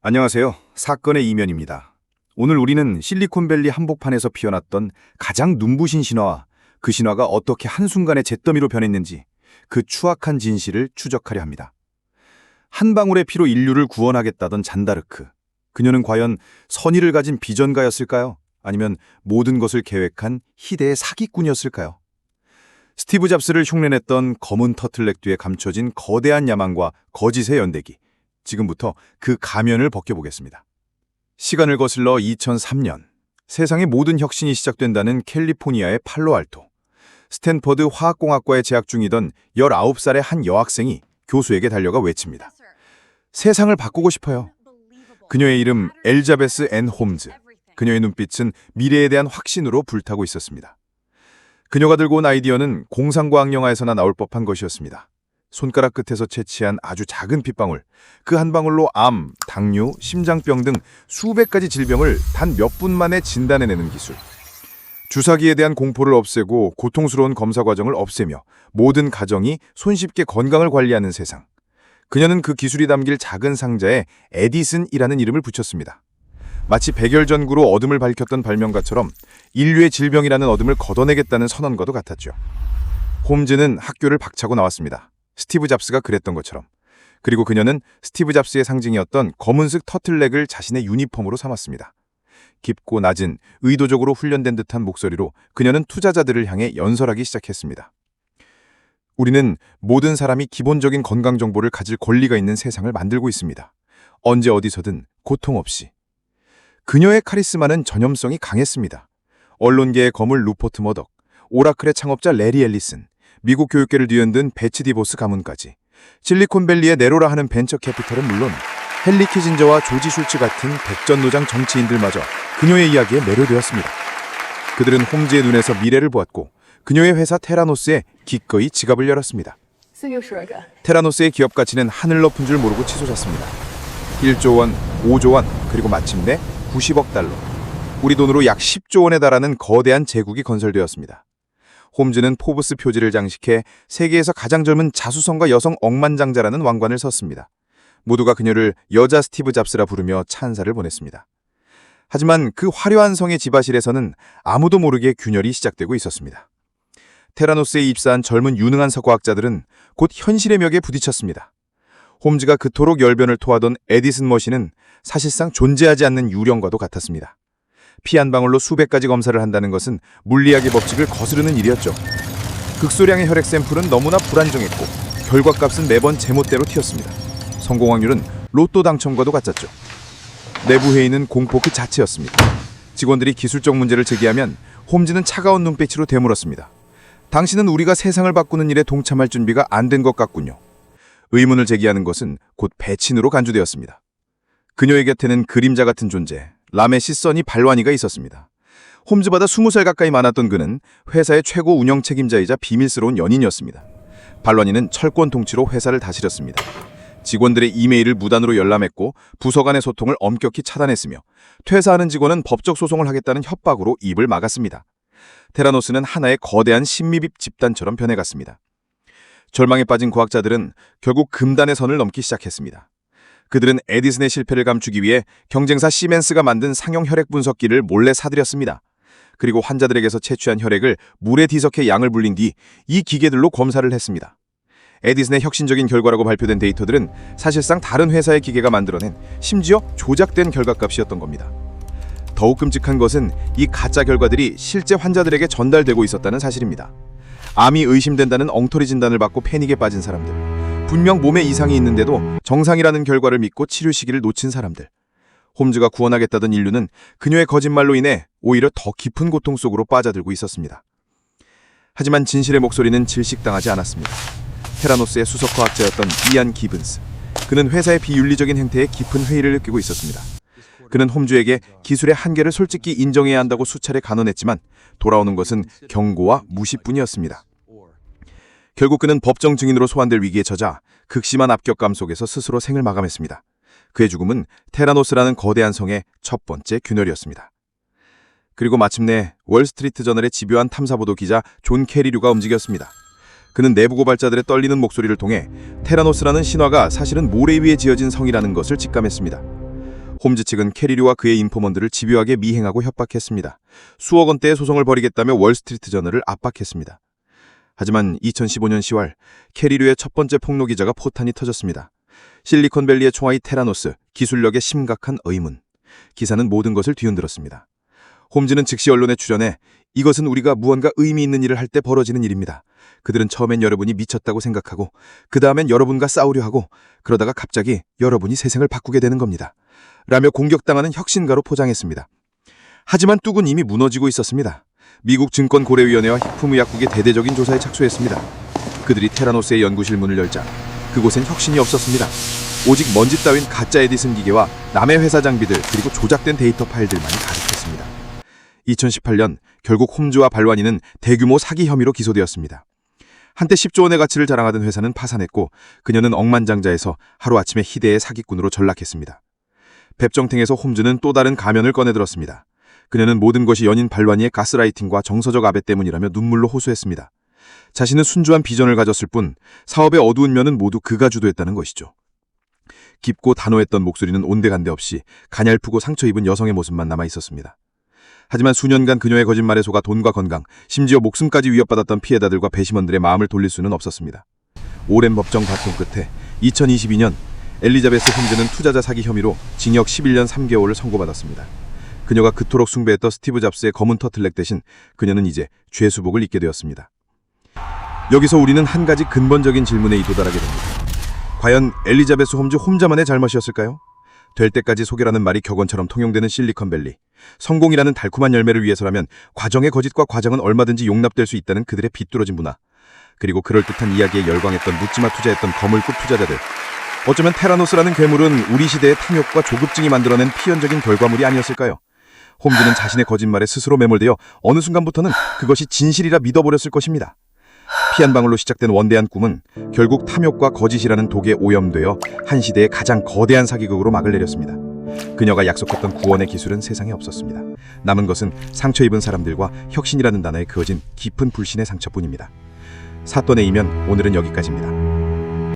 안녕하세요. 사건의 이면입니다. 오늘 우리는 실리콘밸리 한복판에서 피어났던 가장 눈부신 신화와 그 신화가 어떻게 한순간에 잿더미로 변했는지 그 추악한 진실을 추적하려 합니다. 한 방울의 피로 인류를 구원하겠다던 잔다르크. 그녀는 과연 선의를 가진 비전가였을까요? 아니면 모든 것을 계획한 희대의 사기꾼이었을까요? 스티브 잡스를 흉내냈던 검은 터틀넥 뒤에 감춰진 거대한 야망과 거짓의 연대기. 지금부터 그 가면을 벗겨보겠습니다. 시간을 거슬러 2003년, 세상의 모든 혁신이 시작된다는 캘리포니아의 팔로알토. 스탠퍼드 화학공학과에 재학 중이던 19살의 한 여학생이 교수에게 달려가 외칩니다. 세상을 바꾸고 싶어요. 그녀의 이름 엘자베스 앤 홈즈. 그녀의 눈빛은 미래에 대한 확신으로 불타고 있었습니다. 그녀가 들고 온 아이디어는 공상과학 영화에서나 나올 법한 것이었습니다. 손가락 끝에서 채취한 아주 작은 핏방울, 그 한 방울로 암, 당뇨, 심장병 등 수백 가지 질병을 단 몇 분 만에 진단해내는 기술. 주사기에 대한 공포를 없애고 고통스러운 검사 과정을 없애며 모든 가정이 손쉽게 건강을 관리하는 세상. 그녀는 그 기술이 담길 작은 상자에 에디슨이라는 이름을 붙였습니다. 마치 백열전구로 어둠을 밝혔던 발명가처럼 인류의 질병이라는 어둠을 걷어내겠다는 선언과도 같았죠. 홈즈는 학교를 박차고 나왔습니다. 스티브 잡스가 그랬던 것처럼. 그리고 그녀는 스티브 잡스의 상징이었던 검은색 터틀넥을 자신의 유니폼으로 삼았습니다. 깊고 낮은, 의도적으로 훈련된 듯한 목소리로 그녀는 투자자들을 향해 연설하기 시작했습니다. 우리는 모든 사람이 기본적인 건강 정보를 가질 권리가 있는 세상을 만들고 있습니다. 언제 어디서든 고통 없이. 그녀의 카리스마는 전염성이 강했습니다. 언론계의 거물 루퍼트 머덕, 오라클의 창업자 레리 앨리슨, 미국 교육계를 뒤흔든 베츠 디보스 가문까지 실리콘밸리의 네로라 하는 벤처 캐피털은 물론 헨리 키진저와 조지 슐츠 같은 백전노장 정치인들마저 그녀의 이야기에 매료되었습니다. 그들은 홈즈의 눈에서 미래를 보았고 그녀의 회사 테라노스에 기꺼이 지갑을 열었습니다. 테라노스의 기업 가치는 하늘 높은 줄 모르고 치솟았습니다. 1조 원, 5조 원, 그리고 마침내 90억 달러. 우리 돈으로 약 10조 원에 달하는 거대한 제국이 건설되었습니다. 홈즈는 포브스 표지를 장식해 세계에서 가장 젊은 자수성가 여성 억만장자라는 왕관을 섰습니다. 모두가 그녀를 여자 스티브 잡스라 부르며 찬사를 보냈습니다. 하지만 그 화려한 성의 지바실에서는 아무도 모르게 균열이 시작되고 있었습니다. 테라노스에 입사한 젊은 유능한 서과학자들은 곧 현실의 벽에 부딪혔습니다. 홈즈가 그토록 열변을 토하던 에디슨 머신은 사실상 존재하지 않는 유령과도 같았습니다. 피 한 방울로 수백 가지 검사를 한다는 것은 물리학의 법칙을 거스르는 일이었죠. 극소량의 혈액 샘플은 너무나 불안정했고 결과값은 매번 제멋대로 튀었습니다. 성공 확률은 로또 당첨과도 같았죠. 내부 회의는 공포 그 자체였습니다. 직원들이 기술적 문제를 제기하면 홈즈는 차가운 눈빛으로 되물었습니다. 당신은 우리가 세상을 바꾸는 일에 동참할 준비가 안 된 것 같군요. 의문을 제기하는 것은 곧 배친으로 간주되었습니다. 그녀의 곁에는 그림자 같은 존재, 라메시 써니 발와니가 있었습니다. 홈즈보다 20살 가까이 많았던 그는 회사의 최고 운영 책임자이자 비밀스러운 연인이었습니다. 발와니는 철권 통치로 회사를 다스렸습니다. 직원들의 이메일을 무단으로 열람했고 부서 간의 소통을 엄격히 차단했으며 퇴사하는 직원은 법적 소송을 하겠다는 협박으로 입을 막았습니다. 테라노스는 하나의 거대한 신미입 집단처럼 변해갔습니다. 절망에 빠진 과학자들은 결국 금단의 선을 넘기 시작했습니다. 그들은 에디슨의 실패를 감추기 위해 경쟁사 시멘스가 만든 상용 혈액 분석기를 몰래 사들였습니다. 그리고 환자들에게서 채취한 혈액을 물에 뒤섞여 양을 불린 뒤 이 기계들로 검사를 했습니다. 에디슨의 혁신적인 결과라고 발표된 데이터들은 사실상 다른 회사의 기계가 만들어낸 심지어 조작된 결과값이었던 겁니다. 더욱 끔찍한 것은 이 가짜 결과들이 실제 환자들에게 전달되고 있었다는 사실입니다. 암이 의심된다는 엉터리 진단을 받고 패닉에 빠진 사람들. 분명 몸에 이상이 있는데도 정상이라는 결과를 믿고 치료 시기를 놓친 사람들. 홈즈가 구원하겠다던 인류는 그녀의 거짓말로 인해 오히려 더 깊은 고통 속으로 빠져들고 있었습니다. 하지만 진실의 목소리는 질식당하지 않았습니다. 테라노스의 수석과학자였던 이안 기븐스. 그는 회사의 비윤리적인 행태에 깊은 회의를 느끼고 있었습니다. 그는 홈즈에게 기술의 한계를 솔직히 인정해야 한다고 수차례 간언했지만 돌아오는 것은 경고와 무시뿐이었습니다. 결국 그는 법정 증인으로 소환될 위기에 처자 극심한 압격감 속에서 스스로 생을 마감했습니다. 그의 죽음은 테라노스라는 거대한 성의 첫 번째 균열이었습니다. 그리고 마침내 월스트리트 저널의 집요한 탐사보도 기자 존 캐리류가 움직였습니다. 그는 내부 고발자들의 떨리는 목소리를 통해 테라노스라는 신화가 사실은 모래 위에 지어진 성이라는 것을 직감했습니다. 홈즈 측은 캐리류와 그의 인포먼들을 집요하게 미행하고 협박했습니다. 수억 원대의 소송을 벌이겠다며 월스트리트 저널을 압박했습니다. 하지만 2015년 10월 캐리류의 첫 번째 폭로 기자가 포탄이 터졌습니다. 실리콘밸리의 총아이 테라노스, 기술력의 심각한 의문. 기사는 모든 것을 뒤흔들었습니다. 홈즈는 즉시 언론에 출연해 이것은 우리가 무언가 의미 있는 일을 할 때 벌어지는 일입니다. 그들은 처음엔 여러분이 미쳤다고 생각하고 그 다음엔 여러분과 싸우려 하고 그러다가 갑자기 여러분이 세상을 바꾸게 되는 겁니다. 라며 공격당하는 혁신가로 포장했습니다. 하지만 뚝은 이미 무너지고 있었습니다. 미국 증권고려위원회와 식품의약국의 대대적인 조사에 착수했습니다. 그들이 테라노스의 연구실 문을 열자 그곳엔 혁신이 없었습니다. 오직 먼지 따윈 가짜 에디슨 기계와 남의 회사 장비들 그리고 조작된 데이터 파일들만이 가득했습니다. 2018년 결국 홈즈와 발완이는 대규모 사기 혐의로 기소되었습니다. 한때 10조 원의 가치를 자랑하던 회사는 파산했고 그녀는 억만장자에서 하루아침에 희대의 사기꾼으로 전락했습니다. 뱁정탱에서 홈즈는 또 다른 가면을 꺼내들었습니다. 그녀는 모든 것이 연인 발완이의 가스라이팅과 정서적 압박 때문이라며 눈물로 호소했습니다. 자신은 순수한 비전을 가졌을 뿐 사업의 어두운 면은 모두 그가 주도했다는 것이죠. 깊고 단호했던 목소리는 온데간데 없이 가냘프고 상처 입은 여성의 모습만 남아 있었습니다. 하지만 수년간 그녀의 거짓말에 속아 돈과 건강, 심지어 목숨까지 위협받았던 피해자들과 배심원들의 마음을 돌릴 수는 없었습니다. 오랜 법정 다툼 끝에 2022년 엘리자베스 홈즈는 투자자 사기 혐의로 징역 11년 3개월을 선고받았습니다. 그녀가 그토록 숭배했던 스티브 잡스의 검은 터틀넥 대신 그녀는 이제 죄수복을 입게 되었습니다. 여기서 우리는 한 가지 근본적인 질문에 도달하게 됩니다. 과연 엘리자베스 홈즈 홈자만의 잘못이었을까요? 될 때까지 소개라는 말이 격언처럼 통용되는 실리콘밸리. 성공이라는 달콤한 열매를 위해서라면 과정의 거짓과 과정은 얼마든지 용납될 수 있다는 그들의 비뚤어진 문화. 그리고 그럴듯한 이야기에 열광했던 묻지마 투자했던 거물급 투자자들. 어쩌면 테라노스라는 괴물은 우리 시대의 탐욕과 조급증이 만들어낸 피연적인 결과물이 아니었을까요? 홈즈는 자신의 거짓말에 스스로 매몰되어 어느 순간부터는 그것이 진실이라 믿어버렸을 것입니다. 피 한 방울로 시작된 원대한 꿈은 결국 탐욕과 거짓이라는 독에 오염되어 한 시대의 가장 거대한 사기극으로 막을 내렸습니다. 그녀가 약속했던 구원의 기술은 세상에 없었습니다. 남은 것은 상처 입은 사람들과 혁신이라는 단어에 그어진 깊은 불신의 상처뿐입니다. 사건의 이면 오늘은 여기까지입니다.